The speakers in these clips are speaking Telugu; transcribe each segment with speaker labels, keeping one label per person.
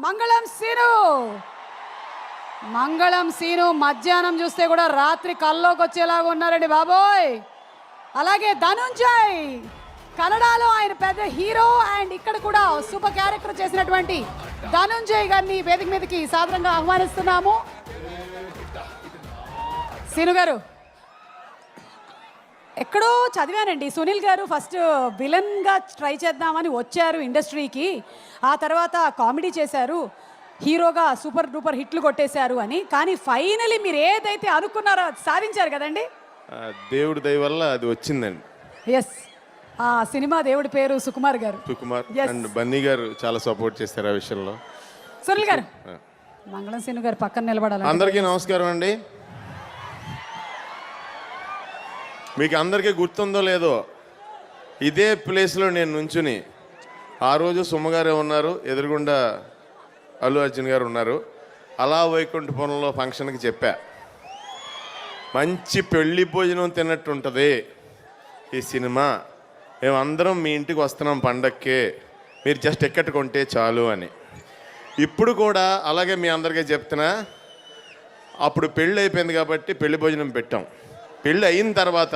Speaker 1: మంగళం సీను మధ్యాహ్నం చూస్తే కూడా రాత్రి కల్లోకి వచ్చేలాగా ఉన్నారండి బాబోయ్. అలాగే ధనుంజయ్, కన్నడలో ఆయన పెద్ద హీరో అండ్ ఇక్కడ కూడా సూపర్ క్యారెక్టర్ చేసినటువంటి ధనుంజయ్ గారిని వేదిక మీదకి సాదరంగా ఆహ్వానిస్తున్నాము. సీను గారు, ఎక్కడో చదివానండి, సునీల్ గారు ఫస్ట్ విలన్గా ట్రై చేద్దామని వచ్చారు ఇండస్ట్రీకి, ఆ తర్వాత కామెడీ చేశారు, హీరోగా సూపర్ డూపర్ హిట్లు కొట్టేశారు అని. కానీ ఫైనలీ మీరు ఏదైతే అనుకున్నారో సాధించారు కదండి.
Speaker 2: దేవుడి దయ వల్ల అది వచ్చిందండి.
Speaker 1: ఎస్, ఆ సినిమా దేవుడి పేరు సుకుమార్ గారు.
Speaker 2: సుకుమార్ అండ్ బన్నీ గారు చాలా సపోర్ట్ చేస్తారు ఆ విషయంలో.
Speaker 1: సునీల్ గారు, మంగళం సీను గారు పక్కన నిలబడాలి.
Speaker 2: అందరికీ నమస్కారం అండి. మీకు అందరికీ గుర్తుందో లేదో, ఇదే ప్లేస్లో నేను నుంచుని ఆ రోజు సుమ్మగారే ఉన్నారు, ఎదురుగుండా అల్లు అర్జున్ గారు ఉన్నారు. అలా వైకుంఠపురంలో ఫంక్షన్కి చెప్పా, మంచి పెళ్లి భోజనం తిన్నట్టు ఉంటుంది ఈ సినిమా, మేమందరం మీ ఇంటికి వస్తున్నాం పండక్కే, మీరు జస్ట్ టికెట్ కొంటే చాలు అని. ఇప్పుడు కూడా అలాగే మీ అందరికీ చెప్తున్నా. అప్పుడు పెళ్ళి అయిపోయింది కాబట్టి పెళ్లి భోజనం పెట్టాం. పెళ్ళి అయిన తర్వాత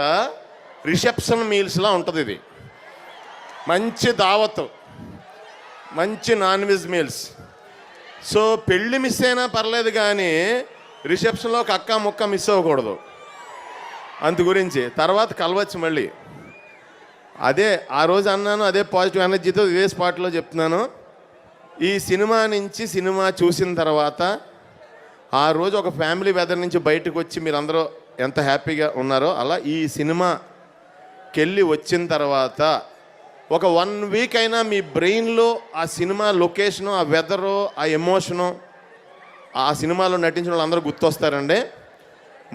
Speaker 2: రిసెప్షన్ మీల్స్లా ఉంటుంది ఇది, మంచి దావత్, మంచి నాన్ వెజ్ మీల్స్. సో పెళ్ళి మిస్ అయినా పర్లేదు కానీ రిసెప్షన్లో ఒక అక్క ముక్క మిస్ అవ్వకూడదు. అందు గురించి తర్వాత కలవచ్చు మళ్ళీ. అదే ఆ రోజు అన్నాను, అదే పాజిటివ్ ఎనర్జీతో ఇదే స్పాట్లో చెప్తున్నాను. ఈ సినిమా నుంచి సినిమా చూసిన తర్వాత ఆ రోజు ఒక ఫ్యామిలీ వెదర్ నుంచి బయటకు వచ్చి మీరందరూ ఎంత హ్యాపీగా ఉన్నారో, అలా ఈ సినిమాకెళ్ళి వచ్చిన తర్వాత ఒక 1 వీక్ అయినా మీ బ్రెయిన్లో ఆ సినిమా లొకేషను, ఆ వెదరు, ఆ ఎమోషను, ఆ సినిమాలో నటించిన వాళ్ళందరూ గుర్తొస్తారండి.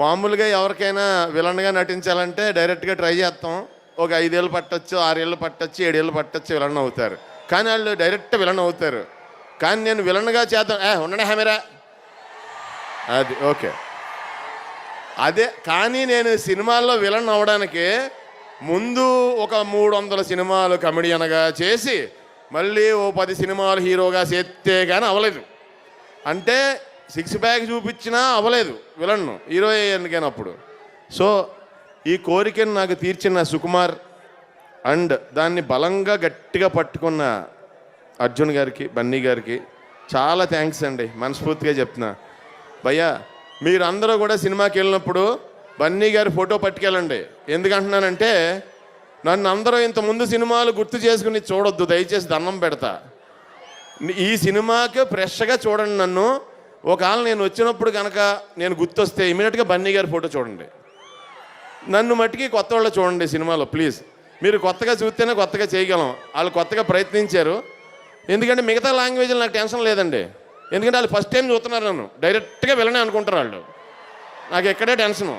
Speaker 2: మామూలుగా ఎవరికైనా విలన్గా నటించాలంటే డైరెక్ట్గా ట్రై చేస్తాం, ఒక 5 ఏళ్ళు పట్టచ్చు, 6 ఏళ్ళు పట్టచ్చు, 7 ఏళ్ళు పట్టచ్చు, విలన్ అవుతారు. కానీ వాళ్ళు డైరెక్ట్ విలన్ అవుతారు. కానీ నేను విలన్గా చేద్దాం, ఉండనే హామీరా, అది ఓకే. అదే కానీ నేను సినిమాల్లో విలన్ అవ్వడానికి ముందు ఒక 300 సినిమాలు కమెడియన్గా చేసి మళ్ళీ ఓ 10 సినిమాలు హీరోగా చేస్తే కానీ అవ్వలేదు. అంటే 6 ప్యాక్ చూపించినా అవ్వలేదు విలన్, హీరో ఎందుకైనప్పుడు. సో ఈ కోరికను నాకు తీర్చిన సుకుమార్ అండ్ దాన్ని బలంగా గట్టిగా పట్టుకున్న అర్జున్ గారికి, బన్నీ గారికి చాలా థ్యాంక్స్ అండి, మనస్ఫూర్తిగా చెప్తున్నా. భయ్యా, మీరందరూ కూడా సినిమాకి వెళ్ళినప్పుడు బన్నీ గారి ఫోటో పట్టుకెళ్ళండి. ఎందుకంటున్నానంటే నన్ను అందరూ ఇంతకుముందు సినిమాలు గుర్తు చేసుకుని చూడొద్దు, దయచేసి దండం పెడతా. ఈ సినిమాకి ఫ్రెష్గా చూడండి నన్ను. ఒకవేళ నేను వచ్చినప్పుడు కనుక నేను గుర్తొస్తే ఇమీడియట్గా బన్నీ గారి ఫోటో చూడండి. నన్ను మట్టికి కొత్త వాళ్ళు చూడండి సినిమాలో ప్లీజ్. మీరు కొత్తగా చూస్తేనే కొత్తగా చేయగలం. వాళ్ళు కొత్తగా ప్రయత్నించారు. ఎందుకంటే మిగతా లాంగ్వేజ్లో నాకు టెన్షన్ లేదండి. ఎందుకంటే వాళ్ళు ఫస్ట్ టైం చూస్తున్నారు నన్ను, డైరెక్ట్గా వెళ్ళనే అనుకుంటారు వాళ్ళు. నాకు ఎక్కడే టెన్షను.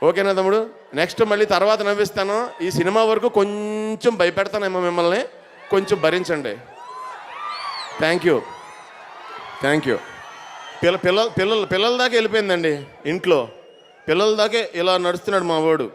Speaker 2: ఓకేనా తమ్ముడు? నెక్స్ట్ మళ్ళీ తర్వాత నవ్విస్తాను. ఈ సినిమా వరకు కొంచెం భయపెడతానేమో మిమ్మల్ని, కొంచెం భరించండి. Thank you. పిల్లల దాకా వెళ్ళిపోయిందండి ఇంట్లో. పిల్లల దాకే ఇలా నడుస్తున్నాడు మా వాడు.